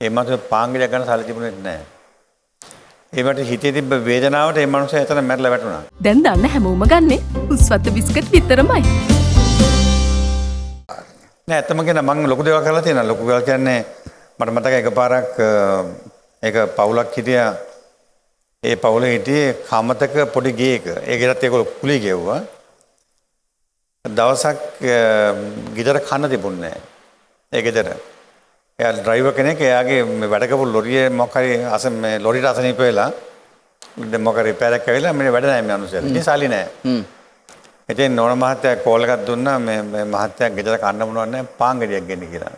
ඒ මනුස්සයා පාංගිලයක් ගන්න සල්ලි තිබුණෙත් නැහැ. ඒවට හිතේ තිබ්බ වේදනාවට ඒ මනුස්සයා එතන මැරලා වැටුණා. දැන් දන්න හැමෝම ගන්නේ උස්වත්ත බිස්කට් විතරමයි. නෑ ඇත්තම කියන මම ලොකු දේවල් කරලා තියෙනවා. ලොකු දේවල් කියන්නේ මට මතකයි එකපාරක් ඒක පවුලක් හිටියා. ඒ පවුලේ හිටියේ කමතක පොඩි ගේක. ඒ ගෙදරත් ඒගොල්ලෝ කුලී ගෙව්වා. දවසක් ගෙදර කන්න තිබුණේ නැහැ. ඒ ගෙදර. එයා ඩ්‍රයිවර් කෙනෙක් එයාගේ වැඩ කරපු ලොරියේ මොකක් හරි මේ ලොරියට අසනීප වෙලා දැන් මොකක් හරි රිපෙයාර් එකක් ඇවිල්ලා මේ වැඩ නැහැ මේ අනුසයලා. ඉතින් සල්ලි නැහැ. ඉතින් නෝන මහත්තයා කෝල් එකක් දුන්නා මේ මහත්තයා ගෙදර කන්න මොනවද නැහැ පාන් ගෙඩියක් ගෙන්න කියලා.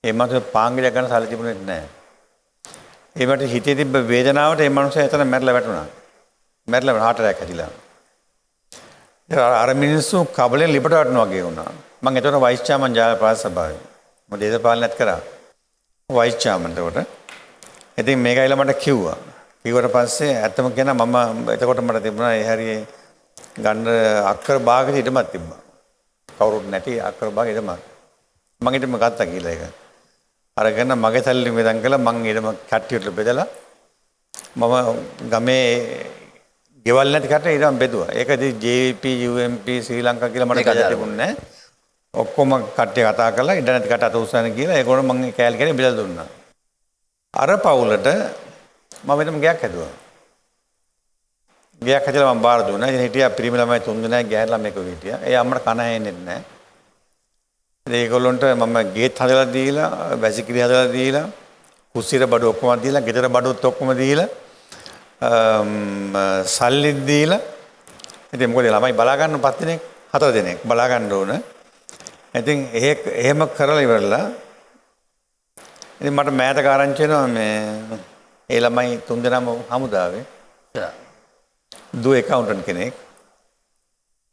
ඒ මනුස්සයා පාන් ගෙඩියක් ගන්න සල්ලි තිබුණෙත් නැහැ. ඒවට හිතේ තිබ්බ වේදනාවට ඒ මනුස්සයා එතන මැරලා වැටුණා. මැරලා හાર્ට් ඇටැක් ඇතිලා. අර මිනිස්සු කබලෙන් ලිපට වටනවා වගේ වුණා. මම එතකොට වයිස් චෑමන් ජාල ප්‍රාදේශ සභාවේ. මම දේශපාලනයත් කරා. වයිස් චෑමන් එතකොට. ඉතින් මේක ඇවිල්ලා මට කිව්වා. කිව්වට පස්සේ ඇත්තම කියනවා මම එතකොට මට තිබුණා ඒ හැරියේ ගන්න අක්කර භාගෙට ඉඩමක් තිබ්බා. කවුරුත් නැති අක්කර භාගෙ ඉඩමක්. මම ඊටම ගත්තා කියලා ඒක. අරගෙන මගේ සල්ලි මෙදන් කළා මම ඊටම කට්ටියට බෙදලා මම ගමේ ගෙවල් නැති කට ඊටම බෙදුවා. ඒකදී JP UMP ශ්‍රී ලංකා කියලා මට බෙදලා තිබුණේ නැහැ. ඔක්කොම කට්ටිය කතා කරලා ඉඩ නැති කට අත උස්සන කියලා ඒගොල්ලෝ මම කෑලි කෑලි බෙදලා දුන්නා. අර පවුලට මම එතන ගයක් හැදුවා. ගයක් හැදලා මම බාර දුන්නා. ඉතින් හිටියා පිරිමි ළමයි 3 දෙනෙක් ගැහැණු ළමයෙක් වගේ හිටියා. ඒ අම්මට කන ඇහෙන්නේ නැහැ. ඉතින් ඒගොල්ලොන්ට මම ගේට් හදලා දීලා, වැසිකිලි හදලා දීලා, කුස්සියට බඩු ඔක්කොම දීලා, ගෙදර බඩුත් ඔක්කොම දීලා, සල්ලිත් දීලා. ඉතින් මොකද ළමයි බලා ගන්න 5 දෙනෙක්, 4 දෙනෙක් බලා ගන්න ඕන. ඉතින් එහෙම කරලා ඉවරලා ඉතින් මට මෑතක ආරංචි වෙනවා මේ ඒ ළමයි 3 දෙනාම හමුදාවේ. දුව එකවුන්ටන්ට් කෙනෙක්.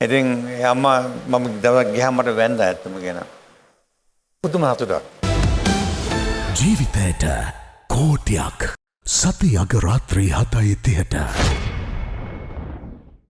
ඉතින් අම්මා මම දවස් ගියාම මට වැන්දා ඇත්තම කියනවා. පුදුම හතුටක්. ජීවිතයට කෝටියක් සති අග රාත්‍රී 7:30ට